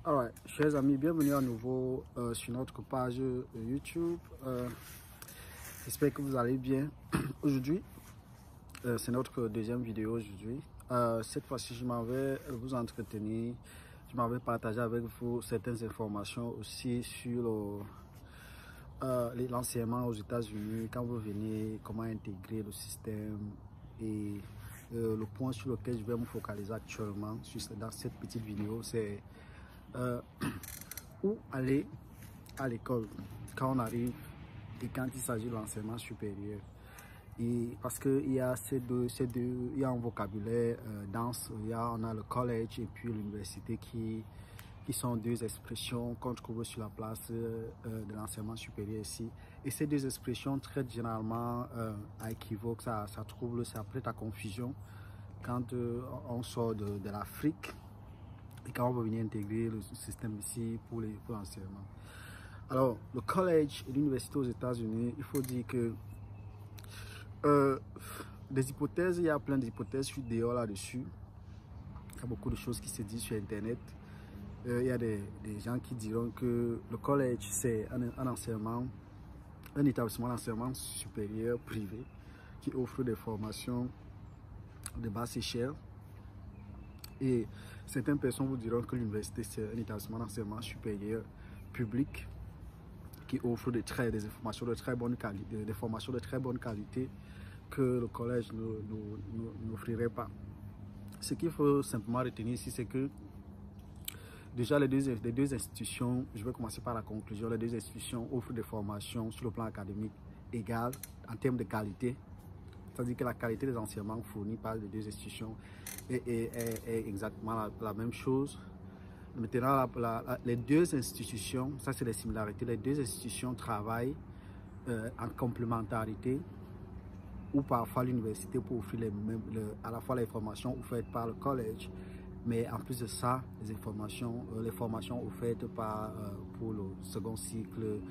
Alright, chers amis, bienvenue à nouveau sur notre page YouTube. J'espère que vous allez bien. Aujourd'hui, c'est notre deuxième vidéo aujourd'hui. Cette fois-ci, je m'en vais vous entretenir. Je m'en vais partager avec vous certaines informations aussi sur l'enseignement aux États-Unis, quand vous venez, comment intégrer le système et le point sur lequel je vais me focaliser actuellement dans cette petite vidéo, c'est où aller à l'école quand on arrive et quand il s'agit de l'enseignement supérieur. Et parce qu'il y a il y a un vocabulaire dense, on a le college et puis l'université qui sont deux expressions qu'on trouve sur la place de l'enseignement supérieur ici. Et ces deux expressions traitent généralement à équivoque, ça prête à confusion quand on sort de l'Afrique et quand on veut venir intégrer le système ici pour l'enseignement. Alors, le college et l'université aux États-Unis, il faut dire que des hypothèses, il y a plein d'hypothèses sur dehors là-dessus. Il y a beaucoup de choses qui se disent sur Internet. Il y a des gens qui diront que le college, c'est un enseignement, un établissement d'enseignement supérieur privé qui offre des formations de basse échelle. Et certaines personnes vous diront que l'université, c'est un établissement d'enseignement supérieur public qui offre des informations de très bonne qualité, des formations de très bonne qualité que le collège n'offrirait pas. Ce qu'il faut simplement retenir ici, c'est que déjà les deux institutions, je vais commencer par la conclusion, les deux institutions offrent des formations sur le plan académique égales en termes de qualité. C'est-à-dire que la qualité des enseignements fournis par les deux institutions est exactement la même chose. Maintenant, les deux institutions, ça c'est les similarités, les deux institutions travaillent en complémentarité ou parfois l'université pour offrir à la fois les formations offertes par le collège, mais en plus de ça, les formations offertes pour le second cycle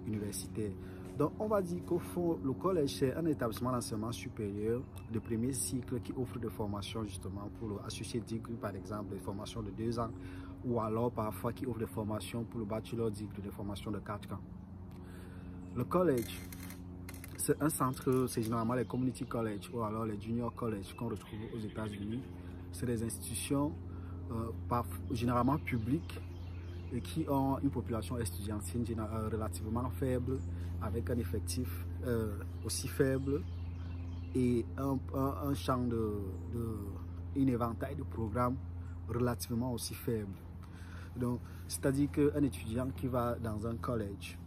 universitaire. Donc, on va dire qu'au fond, le collège, c'est un établissement d'enseignement supérieur de premier cycle qui offre des formations justement pour l'associé degree, par exemple, des formations de 2 ans, ou alors parfois qui offre des formations pour le bachelor degree, des formations de 4 ans. Le collège, c'est un centre, c'est généralement les community college ou alors les junior college qu'on retrouve aux États-Unis. C'est des institutions généralement publiques et qui ont une population estudiantine relativement faible, avec un effectif aussi faible et un champ un éventail de programmes relativement aussi faible. Donc, c'est-à-dire qu'un étudiant qui va dans un collège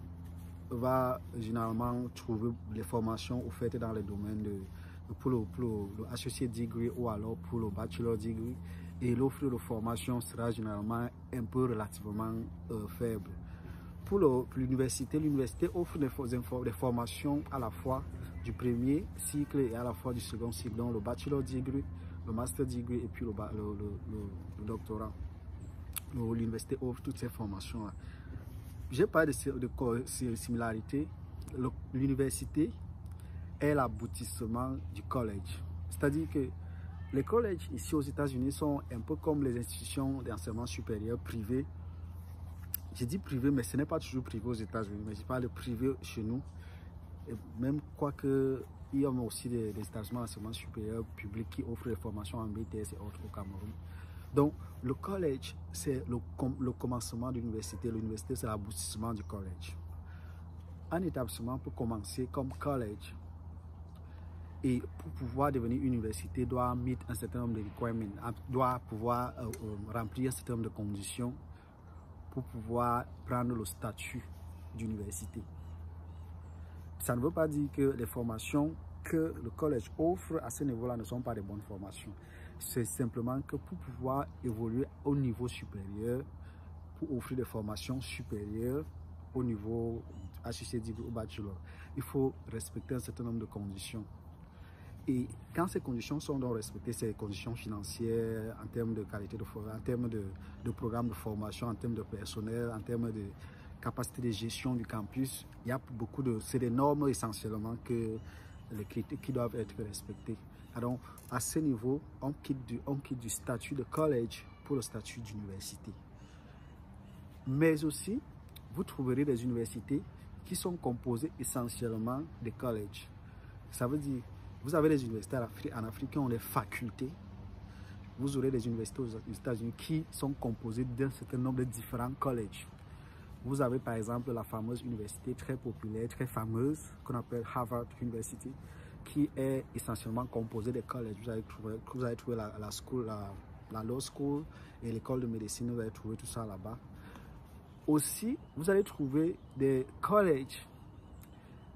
va généralement trouver les formations offertes dans les domaines pour le associate degree ou alors pour le bachelor degree, et l'offre de formation sera généralement un peu relativement faible. Pour l'université, l'université offre des formations à la fois du premier cycle et à la fois du second cycle, donc le bachelor degree, le master degree et puis le doctorat. L'université offre toutes ces formations-là. J'ai parlé de similarité. L'université est l'aboutissement du collège. C'est-à-dire que les collèges ici aux États-Unis sont un peu comme les institutions d'enseignement supérieur privées. J'ai dit privé, mais ce n'est pas toujours privé aux États-Unis, mais je parle de privé chez nous. Et même quoique, il y a aussi des établissements d'enseignement supérieur publics qui offrent des formations en BTS et autres au Cameroun. Donc, le collège, c'est le commencement de l'université. L'université, c'est l'aboutissement du collège. Un établissement peut commencer comme collège et pour pouvoir devenir université doit mettre un certain nombre de requirements, doit pouvoir remplir un certain nombre de conditions pour pouvoir prendre le statut d'université. Ça ne veut pas dire que les formations que le collège offre à ce niveau-là ne sont pas des bonnes formations. C'est simplement que pour pouvoir évoluer au niveau supérieur, pour offrir des formations supérieures au niveau associé au bachelor, il faut respecter un certain nombre de conditions. Et quand ces conditions sont donc respectées, ces conditions financières, en termes de qualité de formation, en termes de programme de formation, en termes de personnel, en termes de capacité de gestion du campus, il y a beaucoup c'est des normes essentiellement les critères qui doivent être respectés. Alors, à ce niveau, on quitte du statut de collège pour le statut d'université. Mais aussi, vous trouverez des universités qui sont composées essentiellement de collèges. Ça veut dire, vous avez des universités en Afrique qui ont des facultés. Vous aurez des universités aux États-Unis qui sont composées d'un certain nombre de différents collèges. Vous avez par exemple la fameuse université très populaire, très fameuse, qu'on appelle Harvard University, qui est essentiellement composée de collèges. Vous allez trouver la Law School et l'école de médecine, vous allez trouver tout ça là-bas. Aussi, vous allez trouver des collèges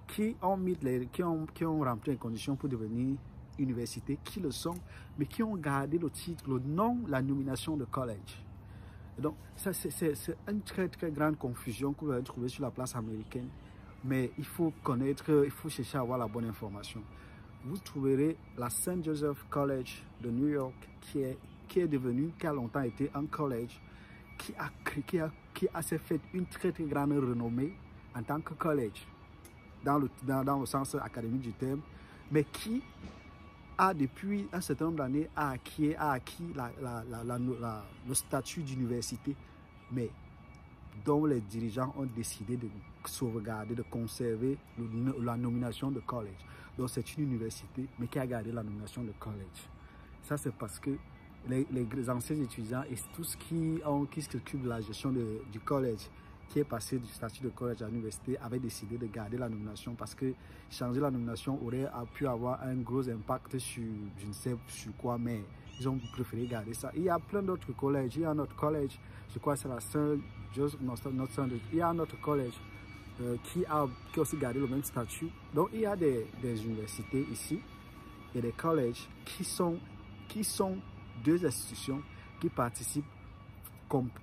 qui ont rempli les conditions pour devenir universités, qui le sont, mais qui ont gardé le titre, le nom, la nomination de collège. Donc, ça c'est une très grande confusion que vous allez trouver sur la place américaine. Mais il faut connaître, il faut chercher à avoir la bonne information. Vous trouverez la St. Joseph College de New York qui a longtemps été un collège qui a fait une très grande renommée en tant que collège, dans le sens académique du terme, mais qui a depuis un certain nombre d'années acquis le statut d'université, mais dont les dirigeants ont décidé de sauvegarder, de conserver la nomination de collège. Donc c'est une université, mais qui a gardé la nomination de collège. Ça c'est parce que les anciens étudiants et tous qui s'occupent de la gestion du collège, qui est passé du statut de collège à l'université, avaient décidé de garder la nomination parce que changer la nomination aurait pu avoir un gros impact sur, je ne sais sur quoi, mais ils ont préféré garder ça. Il y a plein d'autres collèges. Il y a notre collège, je crois que c'est la Saint-Joseph, il y a un autre collège qui a aussi gardé le même statut. Donc il y a des universités ici et des collèges qui sont deux institutions qui participent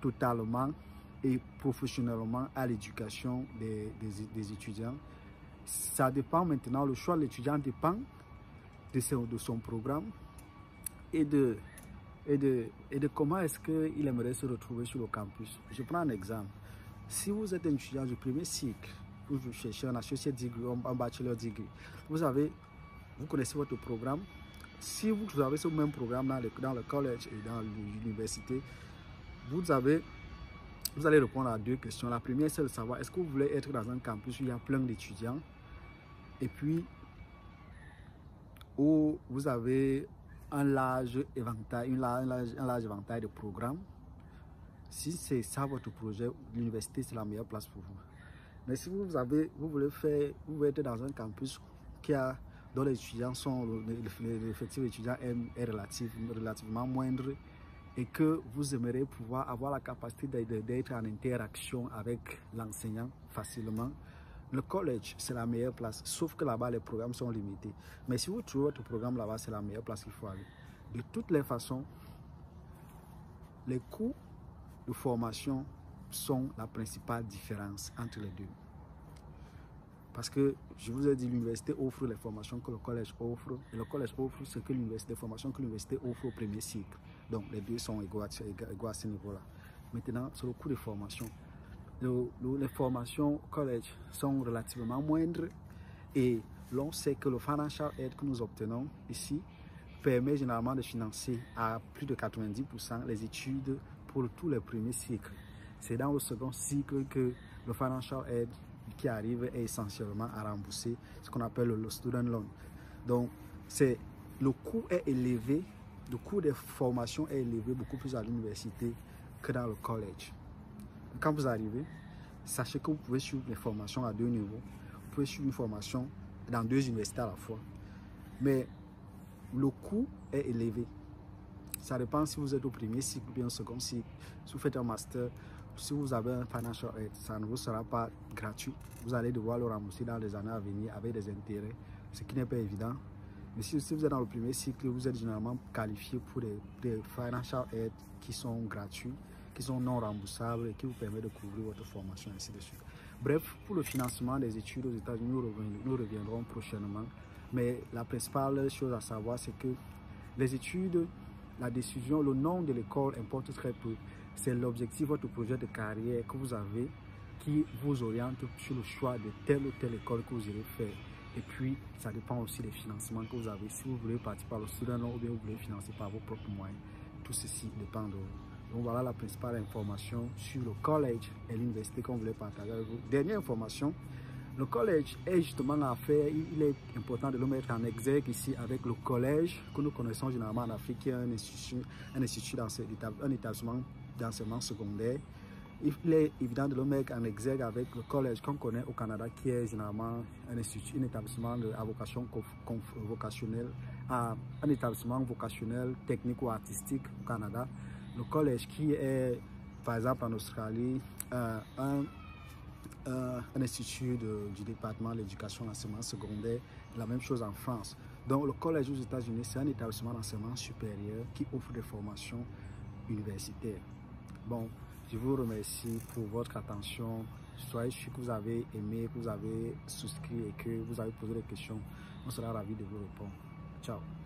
totalement et professionnellement à l'éducation des étudiants. Ça dépend maintenant, le choix de l'étudiant dépend de son programme et de comment est-ce qu'il aimerait se retrouver sur le campus. Je prends un exemple. Si vous êtes un étudiant du premier cycle, vous cherchez un associate degree, un bachelor degree, vous connaissez votre programme. Si vous avez ce même programme dans le collège et dans l'université, vous allez répondre à deux questions. La première, c'est de savoir est-ce que vous voulez être dans un campus où il y a plein d'étudiants et puis où vous avez un large éventail, un large éventail de programmes. Si c'est ça votre projet, l'université c'est la meilleure place pour vous. Mais si vous voulez être dans un campus dont les étudiants l'effectif étudiant est relativement moindre et que vous aimeriez pouvoir avoir la capacité d'être en interaction avec l'enseignant facilement, le collège c'est la meilleure place, sauf que là-bas les programmes sont limités. Mais si vous trouvez votre programme là-bas, c'est la meilleure place qu'il faut aller. De toutes les façons, les coûts de formation sont la principale différence entre les deux. Parce que je vous ai dit, l'université offre les formations que le collège offre. Et le collège offre ce que les formations que l'université offre au premier cycle. Donc les deux sont égaux à ce niveau-là. Maintenant, sur le coût de formation, les formations au collège sont relativement moindres. Et l'on sait que le financial aid que nous obtenons ici permet généralement de financer à plus de 90% les études pour tous les premiers cycles. C'est dans le second cycle que le financial aid qui arrive est essentiellement à rembourser ce qu'on appelle le student loan. Donc, le coût est élevé, le coût des formations est élevé beaucoup plus à l'université que dans le collège. Quand vous arrivez, sachez que vous pouvez suivre les formations à deux niveaux. Vous pouvez suivre une formation dans deux universités à la fois. Mais le coût est élevé. Ça dépend si vous êtes au premier cycle ou bien au second cycle. Si vous faites un master, si vous avez un financial aid, ça ne vous sera pas gratuit. Vous allez devoir le rembourser dans les années à venir avec des intérêts, ce qui n'est pas évident. Mais si vous êtes dans le premier cycle, vous êtes généralement qualifié pour des financial aid qui sont gratuits, qui sont non remboursables et qui vous permettent de couvrir votre formation, ainsi de suite. Bref, pour le financement des études aux États-Unis, nous reviendrons prochainement. Mais la principale chose à savoir, c'est que les études, la décision, le nom de l'école importe très peu. C'est l'objectif, votre projet de carrière que vous avez qui vous oriente sur le choix de telle ou telle école que vous irez faire. Et puis, ça dépend aussi des financements que vous avez. Si vous voulez partir par le student loan ou bien vous voulez financer par vos propres moyens, tout ceci dépend Donc voilà la principale information sur le collège et l'université qu'on voulait partager avec vous. Dernière information, le collège est justement à faire, il est important de le mettre en exergue ici avec le collège que nous connaissons généralement en Afrique, qui est un institut un établissement d'enseignement secondaire. Il est évident de le mettre en exergue avec le collège qu'on connaît au Canada, qui est généralement un institut, un établissement à vocation vocationnelle, un établissement vocationnel, technique ou artistique au Canada. Le collège qui est, par exemple en Australie, un institut du département de l'éducation et l'enseignement secondaire, la même chose en France. Donc le collège aux États-Unis, c'est un établissement d'enseignement supérieur qui offre des formations universitaires. Bon, je vous remercie pour votre attention. Soyez sûr que vous avez aimé, que vous avez souscrit et que vous avez posé des questions. On sera ravis de vous répondre. Ciao.